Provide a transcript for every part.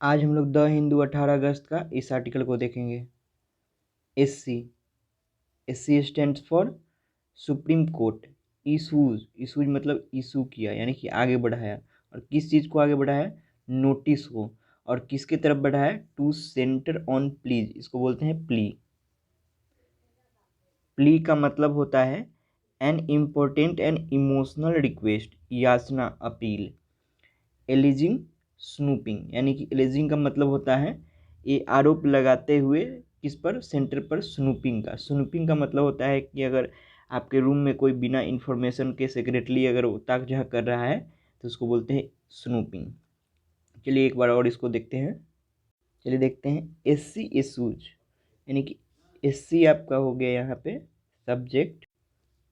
आज हम लोग द हिंदू 18 अगस्त का इस आर्टिकल को देखेंगे। SC SC stands for supreme court issues मतलब इशू किया यानी कि आगे बढ़ाया। और किस चीज़ को आगे बढ़ाया? नोटिस को। और किसके तरफ बढ़ाया? टू सेंटर ऑन प्लीज, इसको बोलते हैं प्ली। प्ली का मतलब होता है an important and emotional request, याचना, अपील। एलिजिंग स्नूपिंग यानी कि एलिजिंग का मतलब होता है ये आरोप लगाते हुए किस पर? सेंटर पर स्नूपिंग का। स्नूपिंग का मतलब होता है कि अगर आपके रूम में कोई बिना इन्फॉर्मेशन के सेक्रेटली अगर ताक झाँक कर रहा है तो उसको बोलते हैं स्नूपिंग। चलिए एक बार और इसको देखते हैं। चलिए देखते हैं एससी इशूज यानी कि एससी आपका हो गया यहाँ पे सब्जेक्ट,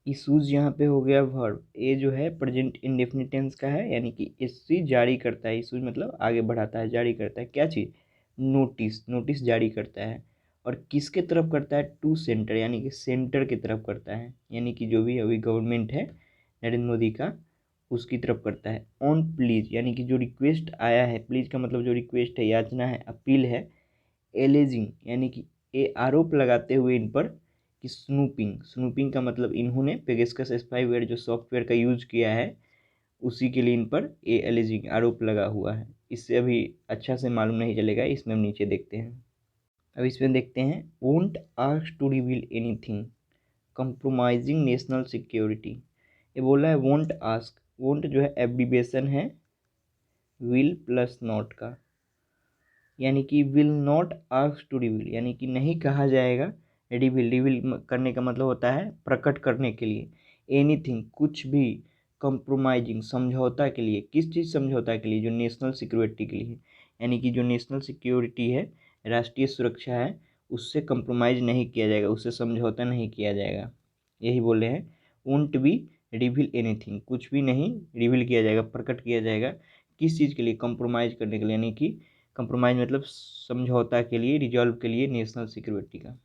इशूज यहाँ पे हो गया वर्ब। ये जो है प्रेजेंट इंडेफिनिट टेंस का है यानी कि एससी जारी करता है। इशूज मतलब आगे बढ़ाता है, जारी करता है। क्या चीज़? नोटिस जारी करता है। और किसके तरफ करता है? टू सेंटर यानी कि सेंटर की तरफ करता है, यानी कि जो भी अभी गवर्नमेंट है नरेंद्र मोदी का उसकी तरफ करता है। ऑन प्लीज यानी कि जो रिक्वेस्ट आया है, प्लीज का मतलब जो रिक्वेस्ट है, याचना है, अपील है। एलेजिंग यानी कि ये आरोप लगाते हुए इन पर कि स्नूपिंग का मतलब इन्होंने पेगासस स्पाईवेयर जो सॉफ्टवेयर का यूज किया है उसी के लिए इन पर ये एलेजिंग आरोप लगा हुआ है। इससे अभी अच्छा से मालूम नहीं चलेगा, इसमें हम नीचे देखते हैं। अब इसमें देखते हैं won't ask to reveal anything compromising national security. ये बोला है वोंट आस्क। वोंट जो है एब्रीविएशन है विल प्लस नॉट का, यानी कि will not ask to reveal यानी कि नहीं कहा जाएगा। रिवील करने का मतलब होता है प्रकट करने के लिए। एनीथिंग कुछ भी। कंप्रोमाइजिंग समझौता के लिए। किस चीज़ समझौता के लिए? जो नेशनल सिक्योरिटी के लिए, यानी कि जो नेशनल सिक्योरिटी है, राष्ट्रीय सुरक्षा है, उससे कंप्रोमाइज नहीं किया जाएगा, उससे समझौता नहीं किया जाएगा। यही बोल रहे हैं वोंट बी रिवील एनीथिंग, कुछ भी नहीं रिवील किया जाएगा, प्रकट किया जाएगा। किस चीज़ के लिए? कंप्रोमाइज करने के लिए, यानी कि कंप्रोमाइज मतलब समझौता के लिए, रिजॉल्व के लिए नेशनल सिक्योरिटी का।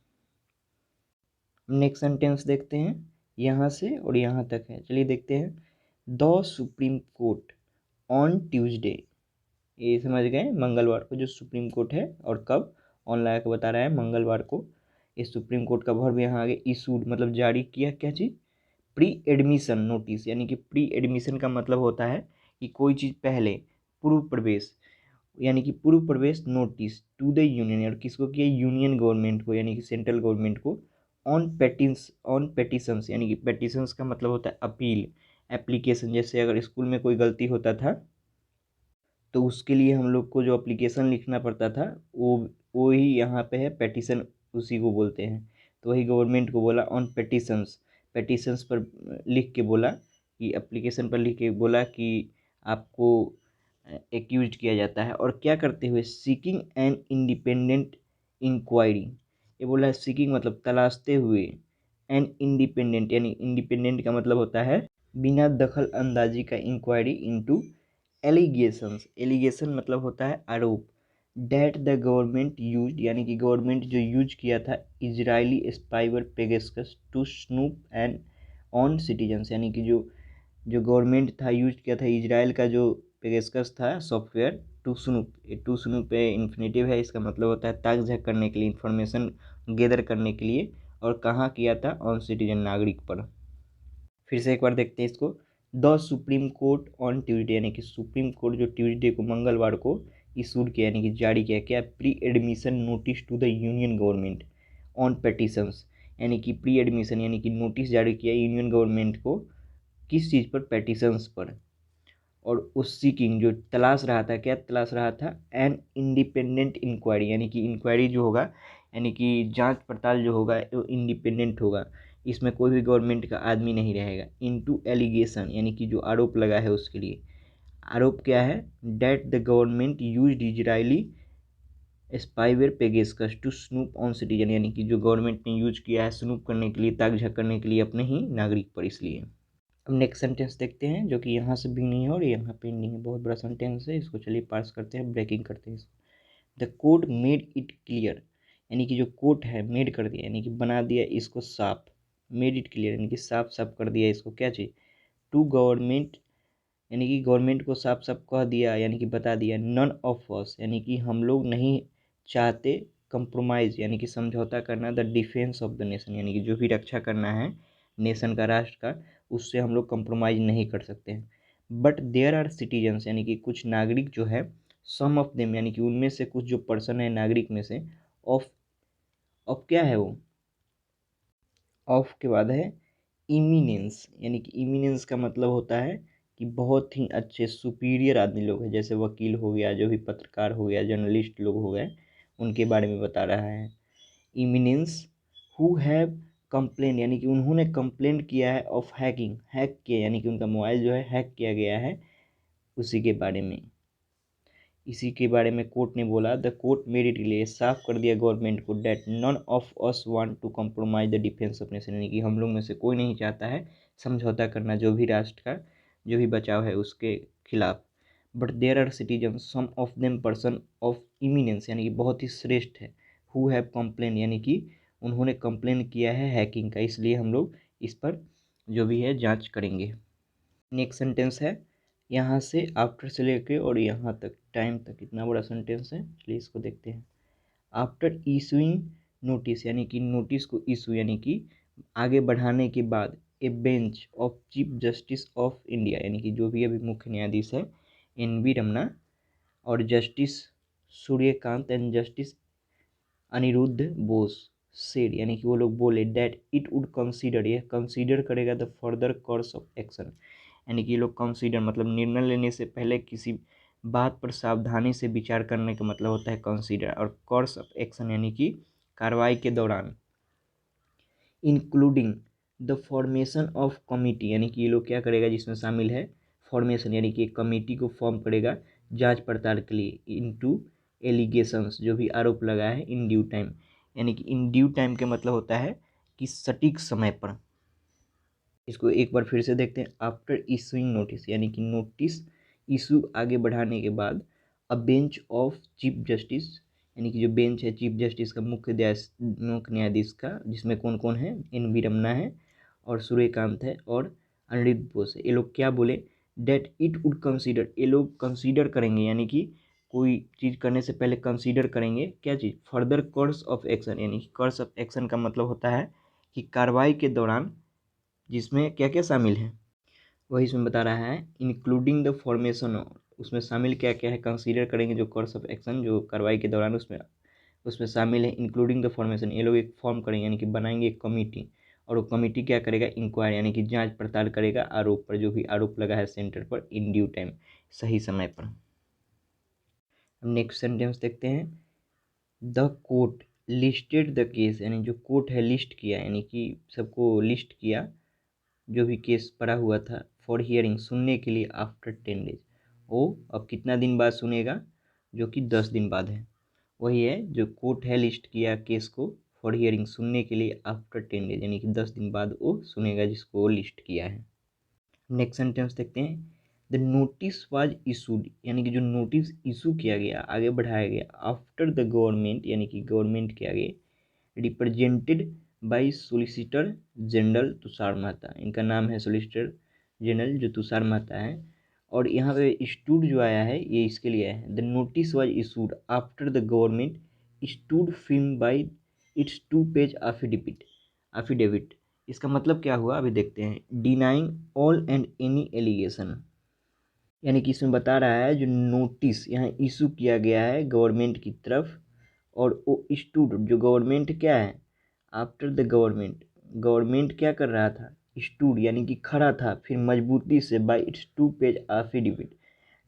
नेक्स्ट सेंटेंस देखते हैं, यहाँ से और यहाँ तक है। चलिए देखते हैं। The supreme court on Tuesday, ये समझ गए मंगलवार को जो सुप्रीम कोर्ट है, और कब ऑन लगा के बता रहा है मंगलवार को। इस सुप्रीम कोर्ट का वर्ब यहाँ आगे इशूड मतलब जारी किया। क्या चीज़? प्री एडमिशन नोटिस, यानी कि प्री एडमिशन का मतलब होता है कि कोई चीज़ पहले, पूर्व प्रवेश, यानी कि पूर्व प्रवेश नोटिस टू द यूनियन, और किसको किया? यूनियन गवर्नमेंट को यानी कि सेंट्रल गवर्नमेंट को। ऑन पेटिशंस यानी कि पेटिशंस का मतलब होता है अपील, एप्लीकेशन। जैसे अगर स्कूल में कोई गलती होता था तो उसके लिए हम लोग को जो एप्लीकेशन लिखना पड़ता था वो ही यहाँ पे है पेटिशन, उसी को बोलते हैं। तो वही गवर्नमेंट को बोला ऑन पेटिशंस पर लिख के बोला कि एप्लीकेशन पर लिख के बोला कि आपको एक्यूज किया जाता है। और क्या करते हुए? Seeking an independent inquiry. ये बोला है सीकिंग मतलब तलाशते हुए, एन इंडिपेंडेंट यानी इंडिपेंडेंट का मतलब होता है बिना दखल अंदाजी का, इंक्वायरी इनटू एलिगेशंस। एलिगेशन मतलब होता है आरोप। डैट द गवर्नमेंट यूज यानी कि गवर्नमेंट जो यूज किया था Israeli spyware Pegasus to snoop and on citizens, यानी कि जो गवर्नमेंट था यूज किया था इजराइल का जो पेगासस था software to snoop. To snoop पे इन्फिनेटिव है, इसका मतलब होता है ताक झाँक करने के लिए, इंफॉर्मेशन गैदर करने के लिए। और कहाँ किया था? ऑन सिटीजन, नागरिक पर। फिर से एक बार देखते हैं इसको। The supreme court on Tuesday यानी कि सुप्रीम कोर्ट जो ट्यूसडे को, मंगलवार को इशूड किया यानी कि जारी किया क्या? Pre admission notice to the union government on petitions, यानी कि प्री एडमिशन यानी कि नोटिस जारी किया यूनियन गवर्नमेंट को किस चीज़ पर? पेटिशंस पर। और उस सीकिंग जो तलाश रहा था, क्या तलाश रहा था? एन इंडिपेंडेंट इंक्वायरी, यानी कि इंक्वायरी जो होगा यानी कि जांच पड़ताल जो होगा वो इंडिपेंडेंट होगा, इसमें कोई भी गवर्नमेंट का आदमी नहीं रहेगा। इनटू एलिगेशन यानी कि जो आरोप लगा है उसके लिए। आरोप क्या है? That the government used Israeli spyware Pegasus to snoop on citizen, यानी कि जो गवर्नमेंट ने यूज किया है स्नूप करने के लिए, ताक झाँक करने के लिए अपने ही नागरिक पर, इसलिए। अब नेक्स्ट सेंटेंस देखते हैं जो कि यहाँ से भी नहीं है और यहाँ पे नहीं है, बहुत बड़ा सेंटेंस है, इसको चलिए पार्स करते हैं, ब्रेकिंग करते हैं इसको। The court made it clear, यानी कि जो कोर्ट है मेड कर दिया यानी कि बना दिया इसको साफ। मेड इट क्लियर यानी कि साफ साफ कर दिया इसको। क्या चीज़? टू गवर्नमेंट यानी कि गवर्नमेंट को साफ साफ कह दिया, यानी कि बता दिया, नन ऑफ अस, यानी कि हम लोग नहीं चाहते कंप्रोमाइज़, यानी कि समझौता करना, the defence of the nation, यानी कि जो भी रक्षा करना है नेशन का, राष्ट्र का, उससे हम लोग कंप्रोमाइज़ नहीं कर सकते हैं। बट देयर आर सिटीजन्स, यानी कि कुछ नागरिक जो है, सम ऑफ देम, यानी कि उनमें से कुछ जो पर्सन है नागरिक में से, ऑफ क्या है वो, ऑफ के बाद है इमिनेंस, यानी कि इमिनेंस का मतलब होता है कि बहुत ही अच्छे सुपीरियर आदमी लोग हैं, जैसे वकील हो गया, जो भी पत्रकार हो गया, जर्नलिस्ट लोग हो गए, उनके बारे में बता रहा है। इमिनेंस हु हैव कंप्लेन, यानी कि उन्होंने कंप्लेन किया है ऑफ हैकिंग, हैक किया, यानी कि उनका मोबाइल जो है हैक किया गया है, उसी के बारे में, इसी के बारे में कोर्ट ने बोला, the court made it clear, साफ कर दिया गवर्नमेंट को, that none of us want to compromise the defence of nation, यानी कि हम लोग में से कोई नहीं चाहता है समझौता करना जो भी राष्ट्र का जो भी बचाव है उसके खिलाफ। But there are citizen, some of them person of eminence, यानी कि बहुत ही श्रेष्ठ है, हु हैव कंप्लेन, यानी कि उन्होंने कंप्लेन किया है हैकिंग का, इसलिए हम लोग इस पर जो भी है जांच करेंगे। नेक्स्ट सेंटेंस है, यहाँ से आफ्टर से लेके और यहाँ तक टाइम तक, इतना बड़ा सेंटेंस है, चलिए इसको देखते हैं। आफ्टर इशूइंग नोटिस, यानी कि नोटिस को इशू, यानी कि आगे बढ़ाने के बाद, ए bench of chief justice of India, यानी कि जो भी अभी मुख्य न्यायाधीश है एन वी रमना और justice Suryakant and justice Aniruddha Bose said, यानी कि वो लोग बोले, डैट इट वुड कंसीडर, यह कंसीडर करेगा the further course of action, यानी कि ये लोग कंसीडर मतलब निर्णय लेने से पहले किसी बात पर सावधानी से विचार करने का मतलब होता है कंसीडर, और कोर्स ऑफ एक्शन यानी कि कार्रवाई के दौरान, including the formation of committee, यानी कि ये लोग क्या करेगा जिसमें शामिल है फॉर्मेशन, यानी कि एक कमेटी को फॉर्म करेगा जांच पड़ताल के लिए, इनटू एलिगेशंस, जो भी आरोप लगा है, इन ड्यू टाइम, यानी कि इन ड्यू टाइम का मतलब होता है कि सटीक समय पर। इसको एक बार फिर से देखते हैं। आफ्टर इशूइंग नोटिस, यानी कि नोटिस इशू आगे बढ़ाने के बाद, अ बेंच ऑफ चीफ जस्टिस, यानी कि जो बेंच है चीफ जस्टिस का, मुख्य न्यायाधीश का, जिसमें कौन कौन है, एन वी रमना है और सूर्यकांत है और अनिरुद्ध बोस है, ये लोग क्या बोले, डेट इट वुड कंसीडर, ये लोग कंसीडर करेंगे, यानी कि कोई चीज़ करने से पहले कंसीडर करेंगे क्या चीज़, फर्दर कोर्स ऑफ एक्शन, यानी कि कोर्स ऑफ एक्शन का मतलब होता है कि कार्रवाई के दौरान जिसमें क्या क्या शामिल है, वही इसमें बता रहा है, इंक्लूडिंग द फॉर्मेशन, उसमें शामिल क्या क्या है, कंसीडर करेंगे जो कोर्स ऑफ एक्शन जो कार्रवाई के दौरान उसमें उसमें शामिल है, इंक्लूडिंग द फॉर्मेशन, ये लोग एक फॉर्म करेंगे, यानी कि बनाएंगे एक कमेटी, और वो कमेटी क्या करेगा, इंक्वायरी, यानी कि जांच पड़ताल करेगा आरोप पर, जो भी आरोप लगा है सेंटर पर, इन ड्यू टाइम, सही समय पर। नेक्स्ट सेंटेंस देखते हैं, the court listed the case, यानी जो कोर्ट है लिस्ट किया, यानी कि सबको लिस्ट किया जो भी केस पड़ा हुआ था, फॉर हियरिंग, सुनने के लिए, आफ्टर 10 डेज, वो अब कितना दिन बाद सुनेगा, जो कि 10 दिन बाद है, वही है जो कोर्ट है लिस्ट किया केस को फॉर हियरिंग, सुनने के लिए, आफ्टर 10 डेज, यानी कि 10 दिन बाद वो सुनेगा जिसको वो लिस्ट किया है। नेक्स्ट सेंटेंस देखते हैं, द नोटिस वाज इशूड, यानी कि जो नोटिस इशू किया गया, आगे बढ़ाया गया, आफ्टर द गवर्नमेंट, यानी कि गवर्नमेंट के आगे, represented by solicitor general Tushar Mehta, इनका नाम है सोलिसिटर जनरल जो तुषार मेहता है, और यहाँ पे स्टूड जो आया है ये इसके लिए आया है, the notice was issued after the government stood firm by its 2 page affidavit, इसका मतलब क्या हुआ अभी देखते हैं, denying all and any allegation, यानी कि इसमें बता रहा है जो नोटिस यहाँ इशू किया गया है गवर्नमेंट की तरफ, और वो स्टूड जो गवर्नमेंट क्या है, आफ्टर द गवर्नमेंट, गवर्नमेंट क्या कर रहा था, स्टूड यानी कि खड़ा था, फिर मजबूती से, bye its 2 page affidavit,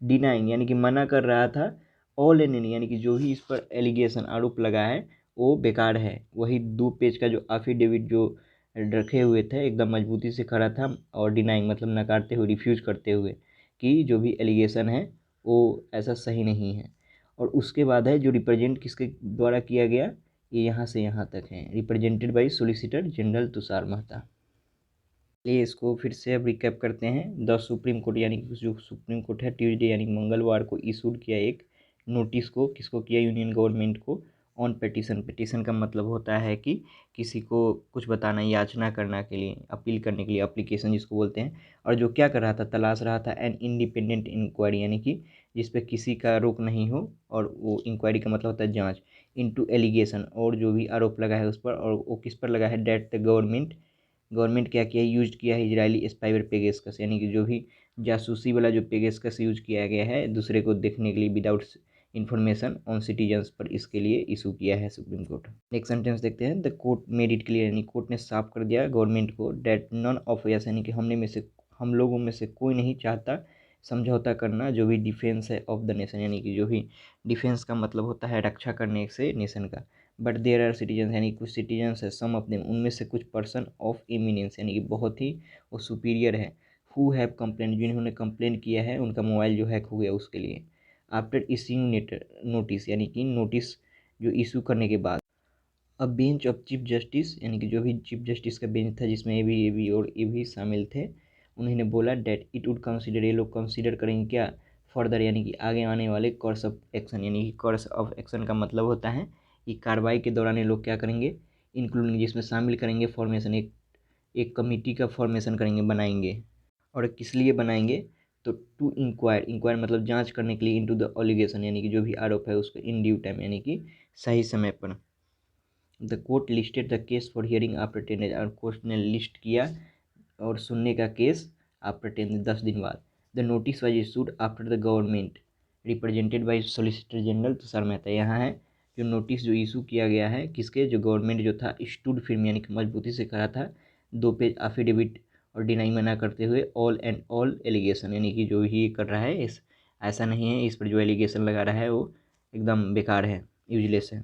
denying यानी कि मना कर रहा था, ऑल एंड एनी यानी कि जो भी इस पर एलिगेशन आरोप लगा है वो बेकार है, वही 2 पेज का जो एफिडेविट जो रखे हुए थे एकदम मजबूती से खड़ा था, और डिनाइंग मतलब नकारते हुए, रिफ्यूज करते हुए कि जो भी एलिगेशन है वो ऐसा सही नहीं है। और उसके बाद है जो रिप्रेजेंट किसके द्वारा किया गया, ये यहाँ से यहाँ तक है, represented by solicitor general Tushar Mehta. चलिए इसको फिर से अब रिकैप करते हैं। द सुप्रीम कोर्ट यानी कि जो सुप्रीम कोर्ट है ट्यूसडे यानी मंगलवार को इशूड किया एक नोटिस को, किसको किया, यूनियन गवर्नमेंट को, ऑन पिटीशन, पिटीशन का मतलब होता है कि किसी को कुछ बताना, याचना करना के लिए, अपील करने के लिए, एप्लीकेशन जिसको बोलते हैं। और जो क्या कर रहा था, तलाश रहा था एन इंडिपेंडेंट इंक्वायरी, यानी कि जिस पे किसी का रोक नहीं हो, और वो इंक्वायरी का मतलब होता है जांच, इनटू एलिगेशन, और जो भी आरोप लगा है उस पर, और वो किस पर लगा है, डेट द गवर्नमेंट क्या किया है, यूज किया है इजरायली स्पाइवर पेगासस, यानी कि जो भी जासूसी वाला जो पेगासस यूज किया गया है दूसरे को देखने के लिए विदाउट इन्फॉर्मेशन ऑन सिटीजन्स पर, इसके लिए इशू किया है सुप्रीम कोर्ट। नेक्स्ट सेंटेंस देखते हैं, the court made it clear, यानी कोर्ट ने साफ कर दिया गवर्नमेंट को, डेट नन ऑफ यस, यानी कि हम लोगों में से कोई नहीं चाहता समझौता करना जो भी डिफेंस है ऑफ द नेशन, यानी कि जो भी डिफेंस का मतलब होता है रक्षा करने से नेशन का। बट देयर आर सिटीजन्स, यानी कुछ सिटीजन्स है, सम ऑफ देम, उनमें से कुछ पर्सन ऑफ एमिनेंस, यानी कि बहुत ही वो सुपीरियर है, हु हैव कंप्लेन, जिन्होंने कंप्लेन किया है, उनका मोबाइल जो हैक हो गया उसके लिए। आफ्टर इश्यूइंग नोटिस, यानी कि नोटिस जो इशू करने के बाद, अ बेंच ऑफ चीफ जस्टिस, यानी कि जो भी चीफ जस्टिस का बेंच था जिसमें ए भी और ए भी शामिल थे, उन्होंने बोला डेट इट वुड कंसिडर, ये लोग कंसिडर करेंगे क्या, फर्दर, यानी कि आगे आने वाले कोर्स ऑफ एक्शन, यानी कि कोर्स ऑफ एक्शन का मतलब होता है कि कार्रवाई के दौरान ये लोग क्या करेंगे, इंक्लूडिंग, जिसमें शामिल करेंगे फॉर्मेशन, एक कमेटी का फॉर्मेशन करेंगे, बनाएंगे। और किस लिए बनाएंगे, तो टू इंक्वायर मतलब जांच करने के लिए, इनटू द एलिगेशन, यानी कि जो भी आरोप है उसको इन ड्यू टाइम, यानी कि सही समय पर। The court listed the case for hearing after 10 days, और कोर्ट ने लिस्ट किया और सुनने का केस आफ्टर 10 दिन बाद। The notice was issued after the government represented by solicitor general Tushar Mehta, यहाँ है जो नोटिस जो इशू किया गया है किसके, जो गवर्नमेंट जो था स्टूड फिर्म, यानी कि मजबूती से करा था, 2 पेज एफिडेविट और डिनाई मना करते हुए ऑल एंड ऑल एलिगेशन, यानी कि जो ही कर रहा है इस ऐसा नहीं है, इस पर जो एलिगेशन लगा रहा है वो एकदम बेकार है, यूजलेस है।